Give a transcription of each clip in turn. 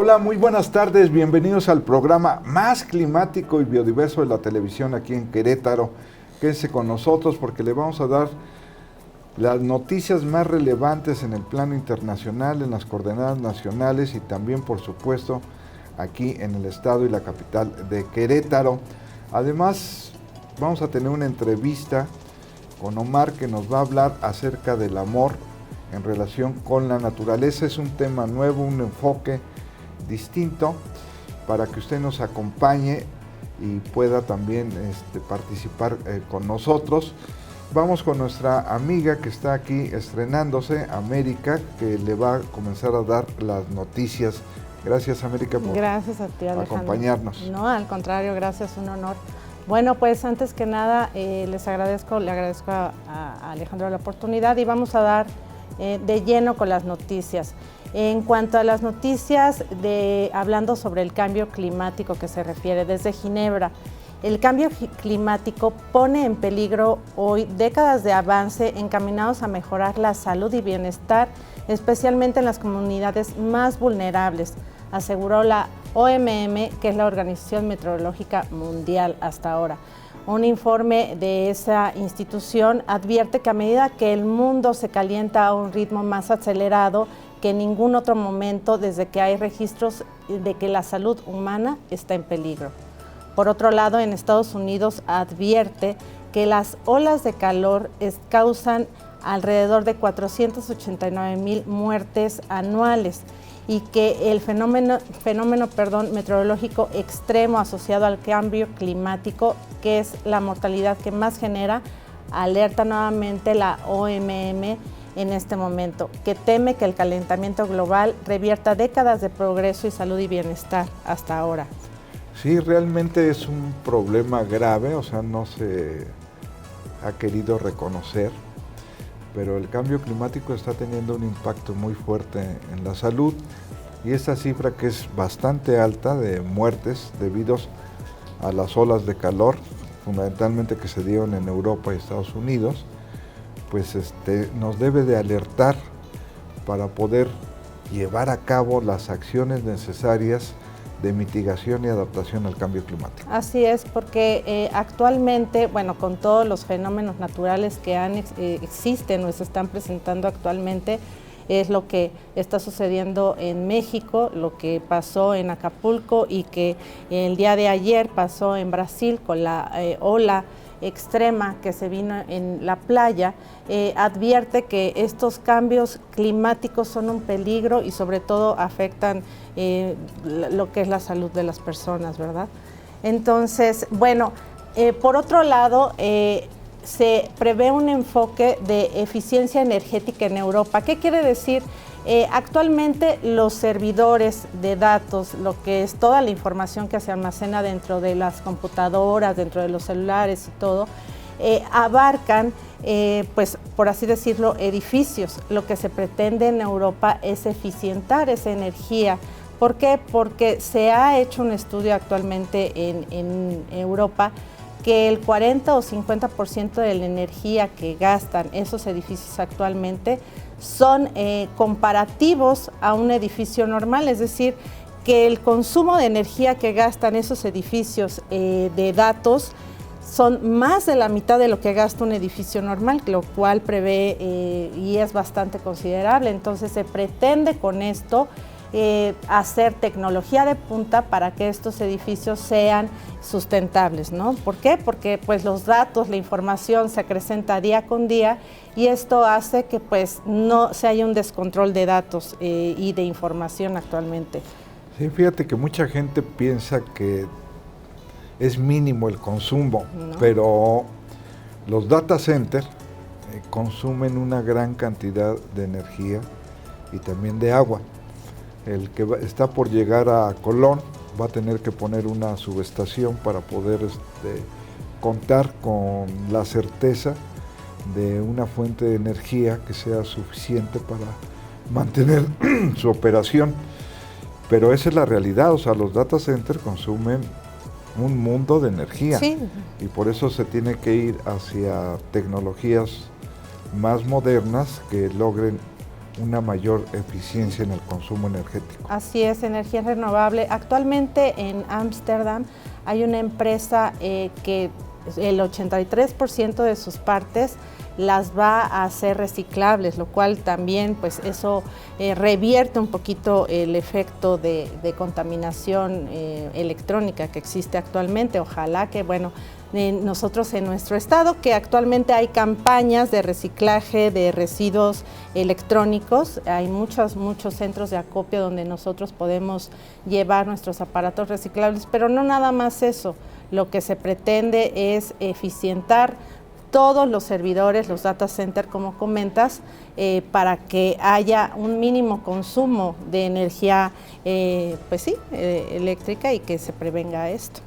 Hola, muy buenas tardes, bienvenidos al programa más climático y biodiverso de la televisión aquí en Querétaro. Quédense con nosotros porque le vamos a dar las noticias más relevantes en el plano internacional, en las coordenadas nacionales y también, por supuesto, aquí en el estado y la capital de Querétaro. Además, vamos a tener una entrevista con Omar que nos va a hablar acerca del amor en relación con la naturaleza. Es un tema nuevo, un enfoque distinto para que usted nos acompañe y pueda también participar con nosotros. Vamos con nuestra amiga que está aquí estrenándose, América, que le va a comenzar a dar las noticias. Gracias, América, por gracias a ti, Alejandro, acompañarnos. No, al contrario, gracias, un honor. Bueno, pues antes que nada le agradezco a Alejandro la oportunidad y vamos a dar de lleno con las noticias. En cuanto a las noticias, hablando sobre el cambio climático que se refiere desde Ginebra, el cambio climático pone en peligro hoy décadas de avance encaminados a mejorar la salud y bienestar, especialmente en las comunidades más vulnerables, aseguró la OMM, que es la Organización Meteorológica Mundial hasta ahora. Un informe de esa institución advierte que a medida que el mundo se calienta a un ritmo más acelerado que en ningún otro momento desde que hay registros de que la salud humana está en peligro. Por otro lado, en Estados Unidos advierte que las olas de calor causan alrededor de 489,000 muertes anuales y que el fenómeno meteorológico extremo asociado al cambio climático, que es la mortalidad que más genera, alerta nuevamente la OMM en este momento, que teme que el calentamiento global revierta décadas de progreso y salud y bienestar hasta ahora. Sí, realmente es un problema grave, o sea, no se ha querido reconocer, pero el cambio climático está teniendo un impacto muy fuerte en la salud y esta cifra, que es bastante alta de muertes debido a las olas de calor, fundamentalmente que se dieron en Europa y Estados Unidos, pues nos debe de alertar para poder llevar a cabo las acciones necesarias de mitigación y adaptación al cambio climático. Así es, porque actualmente, bueno, con todos los fenómenos naturales que existen o se están presentando actualmente, es lo que está sucediendo en México, lo que pasó en Acapulco y que el día de ayer pasó en Brasil con la ola extrema que se vino en la playa, advierte que estos cambios climáticos son un peligro y sobre todo afectan lo que es la salud de las personas, ¿verdad? Entonces, bueno, por otro lado, se prevé un enfoque de eficiencia energética en Europa. ¿Qué quiere decir? Actualmente los servidores de datos, lo que es toda la información que se almacena dentro de las computadoras, dentro de los celulares y todo, abarcan, pues por así decirlo, edificios. Lo que se pretende en Europa es eficientar esa energía. ¿Por qué? Porque se ha hecho un estudio actualmente en Europa que el 40 o 50% de la energía que gastan esos edificios actualmente son comparativos a un edificio normal, es decir, que el consumo de energía que gastan esos edificios de datos son más de la mitad de lo que gasta un edificio normal, lo cual prevé y es bastante considerable. Entonces se pretende con esto hacer tecnología de punta para que estos edificios sean sustentables, ¿no? ¿Por qué? Porque pues los datos, la información se acrecenta día con día y esto hace que pues no se haya un descontrol de datos y de información actualmente. Sí, fíjate que mucha gente piensa que es mínimo el consumo, ¿no? Pero los data centers consumen una gran cantidad de energía y también de agua. El que está por llegar a Colón va a tener que poner una subestación para poder contar con la certeza de una fuente de energía que sea suficiente para mantener su operación. Pero esa es la realidad, o sea, los data centers consumen un mundo de energía. Sí. Y por eso se tiene que ir hacia tecnologías más modernas que logren una mayor eficiencia en el consumo energético. Así es, energía renovable. Actualmente en Ámsterdam hay una empresa que el 83% de sus partes las va a hacer reciclables, lo cual también pues eso revierte un poquito el efecto de contaminación electrónica que existe actualmente. Ojalá que, bueno, nosotros en nuestro estado, que actualmente hay campañas de reciclaje de residuos electrónicos, hay muchos centros de acopio donde nosotros podemos llevar nuestros aparatos reciclables, pero no nada más eso, lo que se pretende es eficientar todos los servidores, los data centers, como comentas, para que haya un mínimo consumo de energía, eléctrica y que se prevenga esto.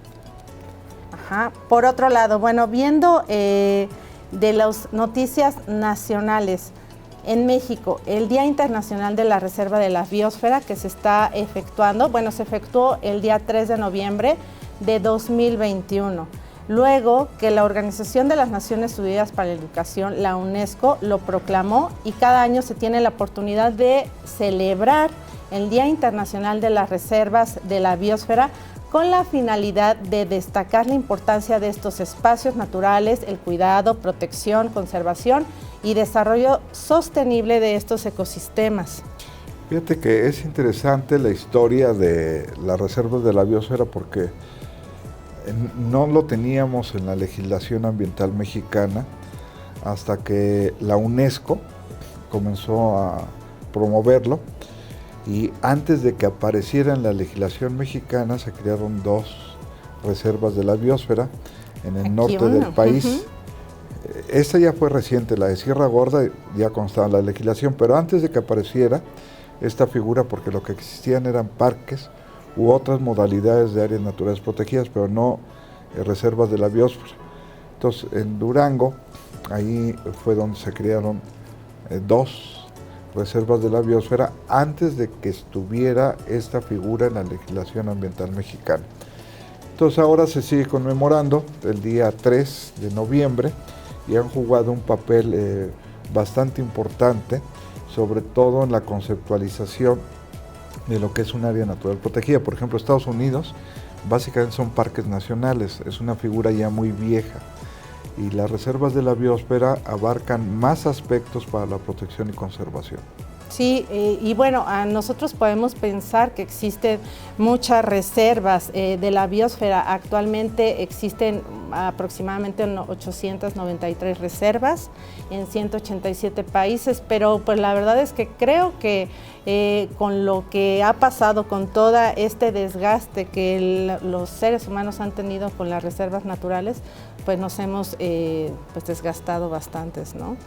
Ajá. Por otro lado, bueno, viendo de las noticias nacionales, en México, el Día Internacional de la Reserva de la Biosfera que se está efectuando, bueno, se efectuó el día 3 de noviembre de 2021. Luego que la Organización de las Naciones Unidas para la Educación, la UNESCO, lo proclamó y cada año se tiene la oportunidad de celebrar el Día Internacional de las Reservas de la Biosfera con la finalidad de destacar la importancia de estos espacios naturales, el cuidado, protección, conservación y desarrollo sostenible de estos ecosistemas. Fíjate que es interesante la historia de las reservas de la biosfera porque no lo teníamos en la legislación ambiental mexicana hasta que la UNESCO comenzó a promoverlo y antes de que apareciera en la legislación mexicana se crearon 2 reservas de la biosfera en el norte del país. Esta ya fue reciente, la de Sierra Gorda ya constaba en la legislación, pero antes de que apareciera esta figura, porque lo que existían eran parques u otras modalidades de áreas naturales protegidas, pero no reservas de la biosfera. Entonces, en Durango, ahí fue donde se crearon 2 reservas de la biosfera antes de que estuviera esta figura en la legislación ambiental mexicana. Entonces, ahora se sigue conmemorando el día 3 de noviembre y han jugado un papel bastante importante, sobre todo en la conceptualización de lo que es un área natural protegida. Por ejemplo, Estados Unidos básicamente son parques nacionales, es una figura ya muy vieja y las reservas de la biosfera abarcan más aspectos para la protección y conservación. Sí, y bueno, nosotros podemos pensar que existen muchas reservas de la biosfera. Actualmente existen aproximadamente 893 reservas en 187 países, pero pues la verdad es que creo que con lo que ha pasado, con todo este desgaste que los seres humanos han tenido con las reservas naturales, pues nos hemos pues desgastado bastantes, ¿no?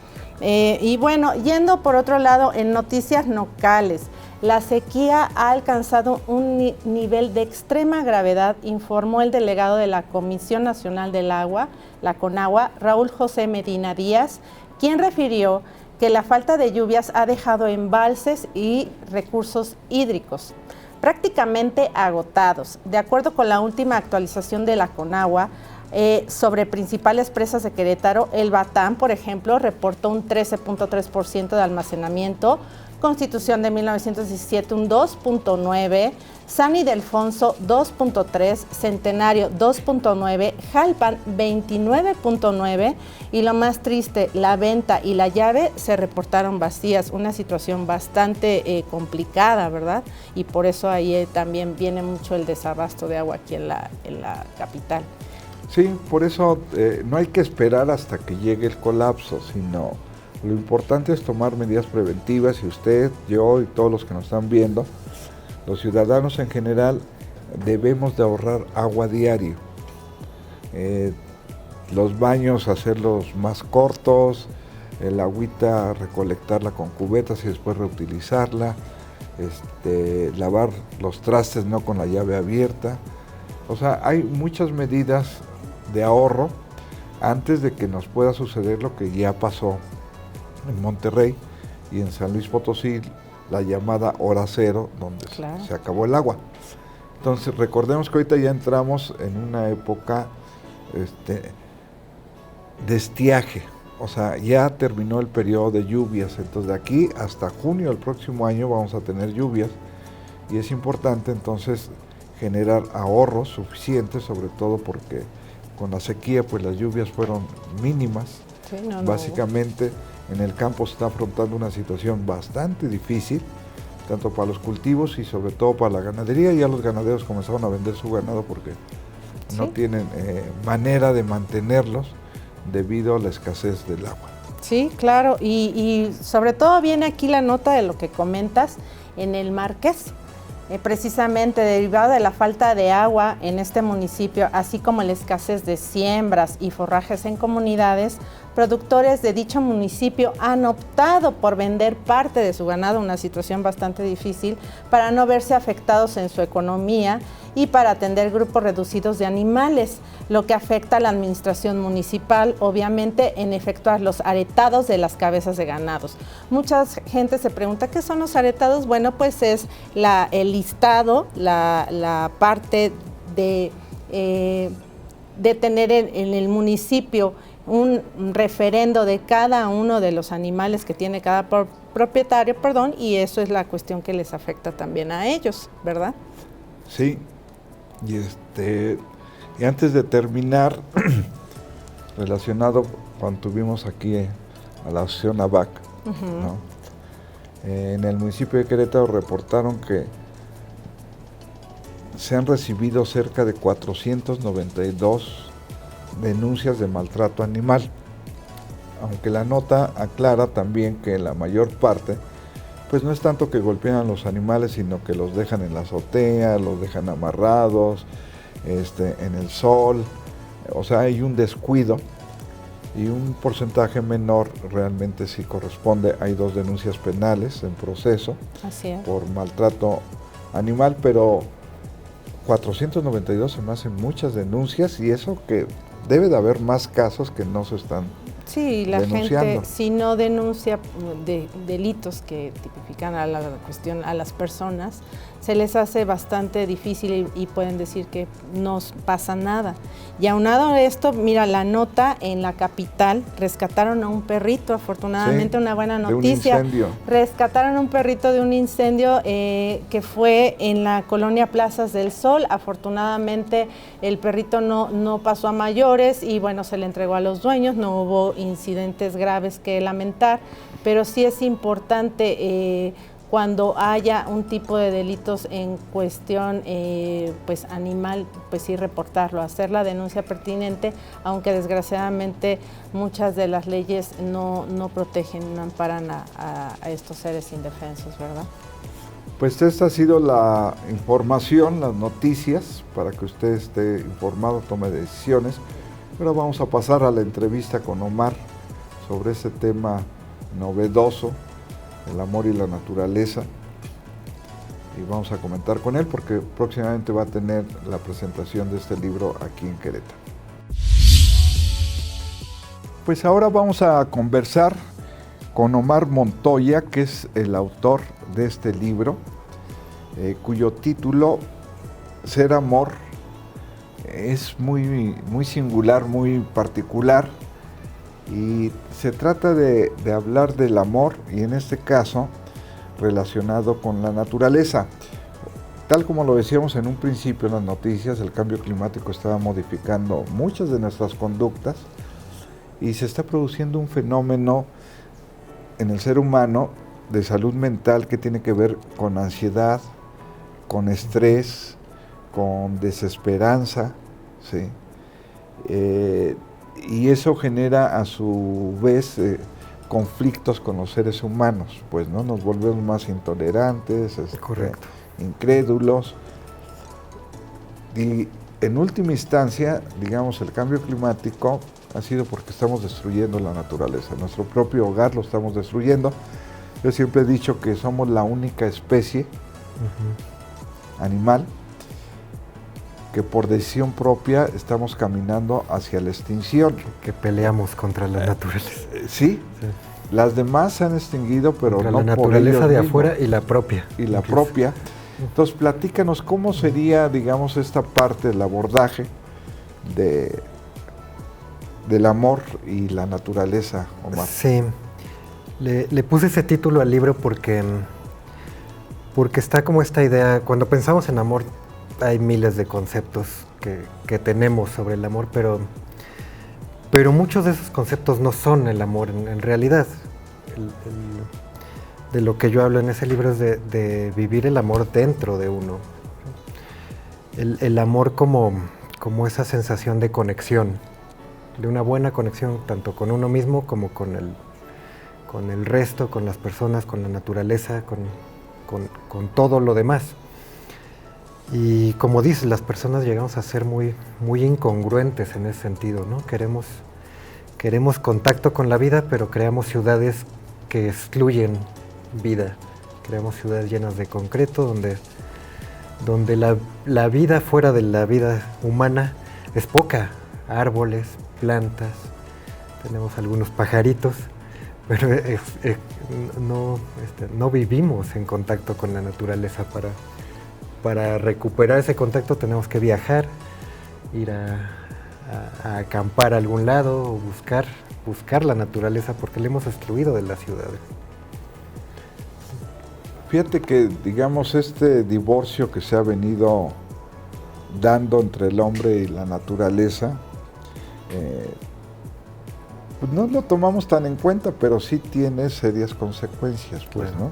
Y bueno, yendo por otro lado, en noticias locales, la sequía ha alcanzado un nivel de extrema gravedad, informó el delegado de la Comisión Nacional del Agua, la CONAGUA, Raúl José Medina Díaz, quien refirió que la falta de lluvias ha dejado embalses y recursos hídricos prácticamente agotados. De acuerdo con la última actualización de la CONAGUA, sobre principales presas de Querétaro, el Batán, por ejemplo, reportó un 13.3% de almacenamiento, Constitución de 1917 un 2.9%, San Ildefonso 2.3%, Centenario 2.9%, Jalpan 29.9% y lo más triste, La Venta y La Llave se reportaron vacías, una situación bastante complicada, ¿verdad? Y por eso ahí también viene mucho el desabasto de agua aquí en la capital. Sí, por eso no hay que esperar hasta que llegue el colapso, sino lo importante es tomar medidas preventivas y usted, yo y todos los que nos están viendo, los ciudadanos en general, debemos de ahorrar agua diario. Los baños hacerlos más cortos, el agüita recolectarla con cubetas y después reutilizarla, lavar los trastes no con la llave abierta. O sea, hay muchas medidas de ahorro antes de que nos pueda suceder lo que ya pasó en Monterrey y en San Luis Potosí, la llamada hora cero, donde se acabó el agua. Entonces recordemos que ahorita ya entramos en una época de estiaje, o sea, ya terminó el periodo de lluvias, entonces de aquí hasta junio del próximo año vamos a tener lluvias y es importante entonces generar ahorros suficientes, sobre todo porque con la sequía pues las lluvias fueron mínimas. Sí, Básicamente en el campo se está afrontando una situación bastante difícil, tanto para los cultivos y sobre todo para la ganadería. Ya los ganaderos comenzaron a vender su ganado porque no tienen manera de mantenerlos debido a la escasez del agua. Sí, claro, y sobre todo viene aquí la nota de lo que comentas en el Marqués. Precisamente derivado de la falta de agua en este municipio, así como la escasez de siembras y forrajes en comunidades, productores de dicho municipio han optado por vender parte de su ganado, una situación bastante difícil, para no verse afectados en su economía y para atender grupos reducidos de animales, lo que afecta a la administración municipal, obviamente, en efectuar los aretados de las cabezas de ganados. Mucha gente se pregunta, ¿qué son los aretados? Bueno, pues es el listado, la parte de tener en el municipio un referendo de cada uno de los animales que tiene cada propietario, y eso es la cuestión que les afecta también a ellos, ¿verdad? Sí, y antes de terminar, relacionado cuando tuvimos aquí a la asociación ABAC, ¿no? En el municipio de Querétaro reportaron que se han recibido cerca de 492 denuncias de maltrato animal, aunque la nota aclara también que la mayor parte pues no es tanto que golpean a los animales, sino que los dejan en la azotea, los dejan amarrados, en el sol, o sea, hay un descuido y un porcentaje menor realmente sí corresponde. Hay 2 denuncias penales en proceso por maltrato animal, pero 492 se me hacen muchas denuncias y eso que debe de haber más casos que no se están denunciando. Gente si no denuncia delitos que tipifican a la cuestión a las personas, se les hace bastante difícil y pueden decir que no pasa nada. Y aunado a esto, mira, la nota en la capital, rescataron a un perrito, afortunadamente una buena noticia. De un incendio. Rescataron un perrito de un incendio que fue en la colonia Plazas del Sol. Afortunadamente el perrito no pasó a mayores y bueno, se le entregó a los dueños, no hubo incidentes graves que lamentar, pero sí es importante cuando haya un tipo de delitos en cuestión pues animal, pues sí reportarlo, hacer la denuncia pertinente, aunque desgraciadamente muchas de las leyes no protegen, no amparan a estos seres indefensos, ¿verdad? Pues esta ha sido la información, las noticias, para que usted esté informado, tome decisiones. Ahora vamos a pasar a la entrevista con Omar sobre ese tema novedoso, el amor y la naturaleza, y vamos a comentar con él porque próximamente va a tener la presentación de este libro aquí en Querétaro. Pues ahora vamos a conversar con Omar Montoya, que es el autor de este libro, cuyo título, Ser Amor, es muy singular, muy particular. Y se trata de hablar del amor y en este caso relacionado con la naturaleza. Tal como lo decíamos en un principio en las noticias, el cambio climático está modificando muchas de nuestras conductas y se está produciendo un fenómeno en el ser humano de salud mental que tiene que ver con ansiedad, con estrés, con desesperanza, ¿sí? Y eso genera a su vez conflictos con los seres humanos, pues no nos volvemos más intolerantes, incrédulos, y en última instancia, digamos, el cambio climático ha sido porque estamos destruyendo la naturaleza, nuestro propio hogar lo estamos destruyendo. Yo siempre he dicho que somos la única especie animal que por decisión propia estamos caminando hacia la extinción. Que peleamos contra la naturaleza. Sí, las demás se han extinguido, pero contra no la naturaleza de afuera y la propia. Y la propia. Entonces, platícanos cómo sería, digamos, esta parte del abordaje de del amor y la naturaleza, Omar. Sí, le puse ese título al libro porque está como esta idea, cuando pensamos en amor hay miles de conceptos que tenemos sobre el amor, pero muchos de esos conceptos no son el amor en realidad. De lo que yo hablo en ese libro es de vivir el amor dentro de uno. El amor como esa sensación de conexión, de una buena conexión tanto con uno mismo como con el resto, con las personas, con la naturaleza, con todo lo demás. Y como dices, las personas llegamos a ser muy, muy incongruentes en ese sentido, ¿no? Queremos contacto con la vida, pero creamos ciudades que excluyen vida. Creamos ciudades llenas de concreto, donde la vida fuera de la vida humana es poca. Árboles, plantas, tenemos algunos pajaritos, pero no vivimos en contacto con la naturaleza. Para recuperar ese contacto tenemos que viajar, ir a acampar a algún lado o buscar la naturaleza porque la hemos excluido de las ciudades. Fíjate que, digamos, este divorcio que se ha venido dando entre el hombre y la naturaleza, pues no lo tomamos tan en cuenta, pero sí tiene serias consecuencias, pues, Claro. ¿no?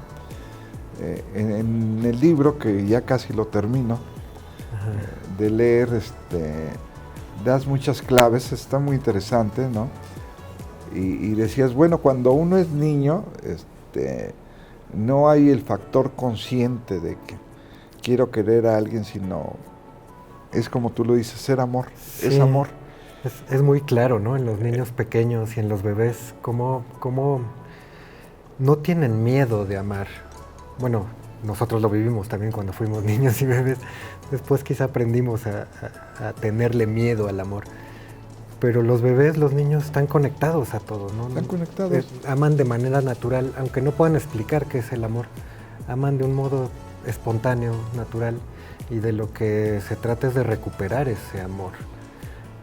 En el libro, que ya casi lo termino de leer, das muchas claves, está muy interesante, ¿no? Y decías, bueno, cuando uno es niño, no hay el factor consciente de que quiero querer a alguien, sino es como tú lo dices, ser amor, Sí, es amor. Es muy claro, ¿no? En los niños pequeños y en los bebés, cómo no tienen miedo de amar. Bueno, nosotros lo vivimos también cuando fuimos niños y bebés. Después quizá aprendimos a tenerle miedo al amor. Pero los bebés, los niños están conectados a todo, ¿no? Están conectados. Aman de manera natural, aunque no puedan explicar qué es el amor. Aman de un modo espontáneo, natural, y de lo que se trata es de recuperar ese amor,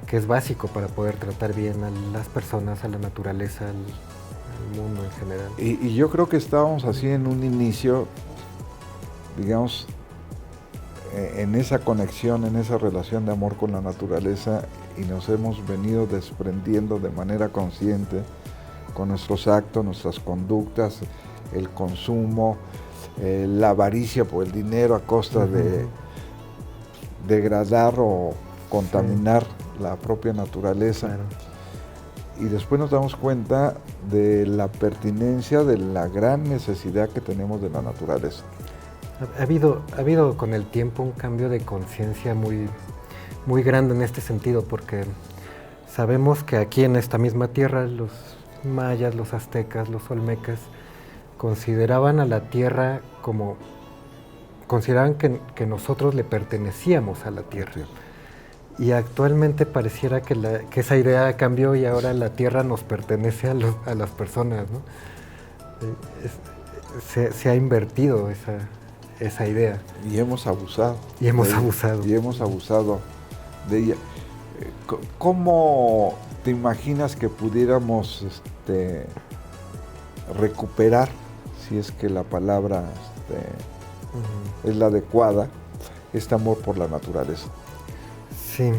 que es básico para poder tratar bien a las personas, a la naturaleza, al mundo en general. Y yo creo que estábamos así en un inicio, digamos, en esa conexión, en esa relación de amor con la naturaleza, y nos hemos venido desprendiendo de manera consciente con nuestros actos, nuestras conductas, el consumo, la avaricia por el dinero a costa de degradar o contaminar la propia naturaleza. Claro. Y después nos damos cuenta de la pertinencia, de la gran necesidad que tenemos de la naturaleza. Ha habido con el tiempo un cambio de conciencia muy, muy grande en este sentido, porque sabemos que aquí en esta misma tierra los mayas, los aztecas, los olmecas consideraban a la tierra como, consideraban que nosotros le pertenecíamos a la tierra. Y actualmente pareciera que esa idea cambió y ahora la tierra nos pertenece a las personas, ¿no? Se ha invertido esa idea. Y hemos abusado. Y hemos de ella. abusado. Y hemos abusado de ella. ¿Cómo te imaginas que pudiéramos recuperar, si es que la palabra es la adecuada, este amor por la naturaleza? Sí.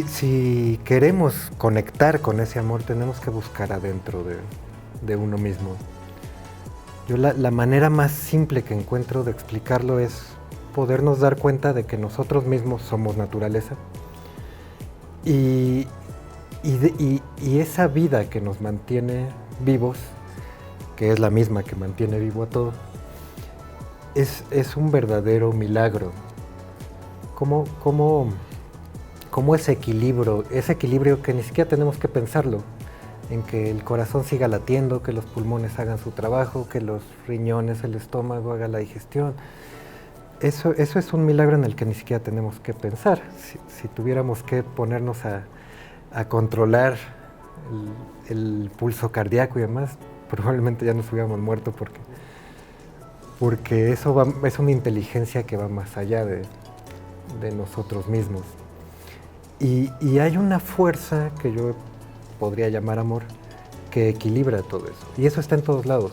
Si queremos conectar con ese amor, tenemos que buscar adentro de uno mismo. Yo la manera más simple que encuentro de explicarlo es podernos dar cuenta de que nosotros mismos somos naturaleza y esa vida que nos mantiene vivos, que es la misma que mantiene vivo a todo, es un verdadero milagro. ¿Cómo ese equilibrio que ni siquiera tenemos que pensarlo, en que el corazón siga latiendo, que los pulmones hagan su trabajo, que los riñones, el estómago haga la digestión. Eso es un milagro en el que ni siquiera tenemos que pensar. Si tuviéramos que ponernos a controlar el pulso cardíaco y demás, probablemente ya nos hubiéramos muerto porque es una inteligencia que va más allá de nosotros mismos. Y hay una fuerza que yo podría llamar amor, que equilibra todo eso. Y eso está en todos lados.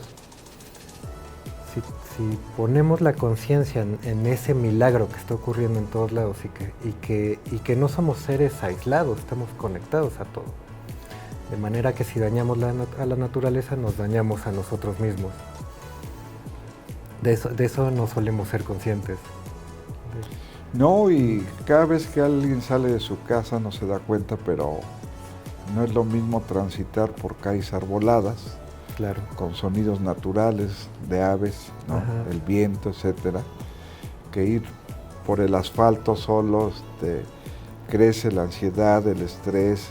Si ponemos la conciencia en ese milagro que está ocurriendo en todos lados y que no somos seres aislados, estamos conectados a todo. De manera que si dañamos a la naturaleza, nos dañamos a nosotros mismos. De eso no solemos ser conscientes. No, y cada vez que alguien sale de su casa no se da cuenta, pero no es lo mismo transitar por calles arboladas, claro, con sonidos naturales de aves, ¿no? El viento, etcétera, que ir por el asfalto solo, crece la ansiedad, el estrés,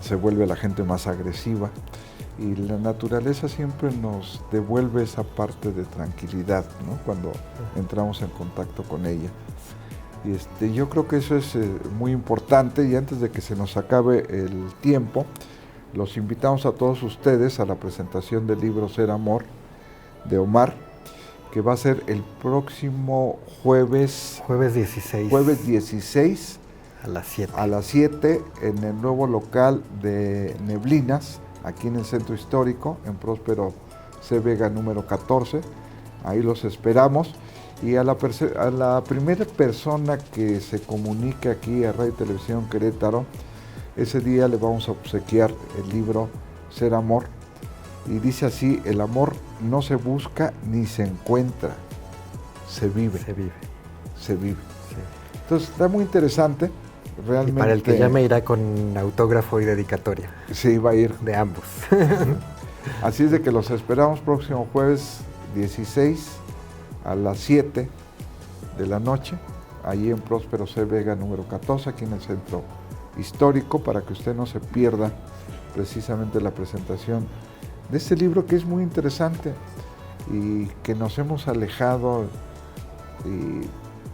se vuelve la gente más agresiva. Y la naturaleza siempre nos devuelve esa parte de tranquilidad, ¿no? Cuando entramos en contacto con ella. Y yo creo que eso es muy importante, y antes de que se nos acabe el tiempo, los invitamos a todos ustedes a la presentación del libro Ser Amor de Omar, que va a ser el próximo jueves 16. Jueves 16 a las 7 en el nuevo local de Neblinas, aquí en el Centro Histórico, en Próspero C. Vega número 14. Ahí los esperamos. Y a la primera persona que se comunique aquí a Radio y Televisión Querétaro, ese día le vamos a obsequiar el libro Ser Amor. Y dice así: el amor no se busca ni se encuentra, se vive. Se vive. Se vive. Sí. Entonces está muy interesante. Realmente, y para el que llame irá con autógrafo y dedicatoria. Sí, va a ir. De ambos. Así es de que los esperamos próximo jueves 16 a las 7 de la noche, allí en Próspero C. Vega número 14, aquí en el Centro Histórico, para que usted no se pierda precisamente la presentación de este libro, que es muy interesante y que nos hemos alejado,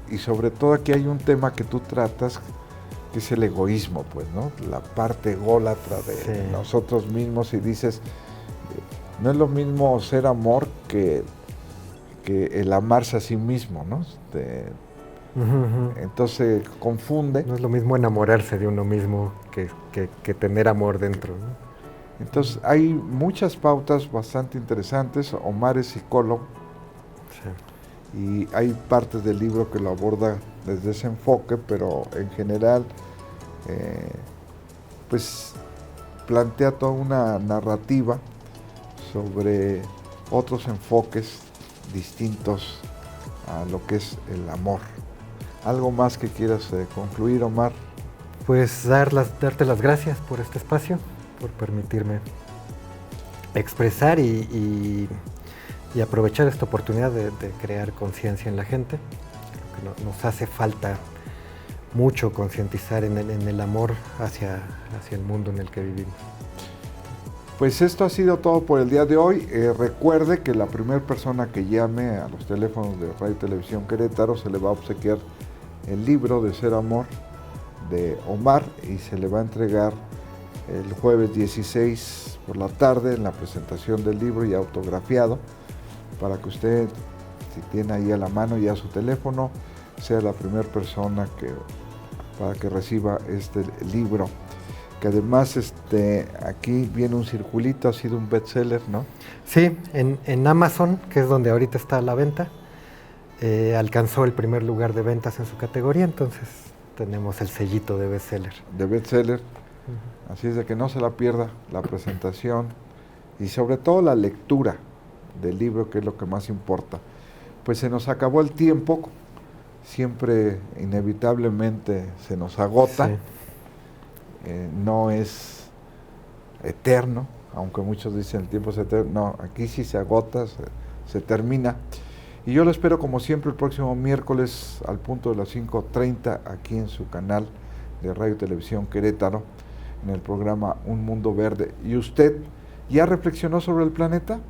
y sobre todo aquí hay un tema que tú tratas, que es el egoísmo, pues, ¿no? La parte ególatra de nosotros mismos, y dices, no es lo mismo ser amor que el amarse a sí mismo, ¿no? Entonces confunde. No es lo mismo enamorarse de uno mismo que tener amor dentro, ¿no? Entonces hay muchas pautas bastante interesantes. Omar es psicólogo, y hay partes del libro que lo aborda desde ese enfoque, pero en general pues plantea toda una narrativa sobre otros enfoques distintos a lo que es el amor. ¿Algo más que quieras concluir, Omar? Pues darte las gracias por este espacio, por permitirme expresar y aprovechar esta oportunidad de crear conciencia en la gente. Creo que nos hace falta mucho concientizar en el amor hacia el mundo en el que vivimos. Pues esto ha sido todo por el día de hoy. Recuerde que la primera persona que llame a los teléfonos de Radio y Televisión Querétaro se le va a obsequiar el libro de Ser Amor de Omar, y se le va a entregar el jueves 16 por la tarde en la presentación del libro ya autografiado, para que usted, si tiene ahí a la mano ya su teléfono, sea la primera persona para que reciba este libro, que además aquí viene un circulito, ha sido un bestseller, ¿no? Sí, en Amazon, que es donde ahorita está a la venta, alcanzó el primer lugar de ventas en su categoría, entonces tenemos el sellito de bestseller. De bestseller. Así es de que no se la pierda la presentación y sobre todo la lectura del libro, que es lo que más importa. Pues se nos acabó el tiempo, siempre inevitablemente se nos agota, Sí. No es eterno, aunque muchos dicen el tiempo es eterno, no, aquí sí se agota, se termina. Y yo lo espero como siempre el próximo miércoles al punto de las 5:30 aquí en su canal de Radio y Televisión Querétaro, en el programa Un Mundo Verde. ¿Y usted ya reflexionó sobre el planeta?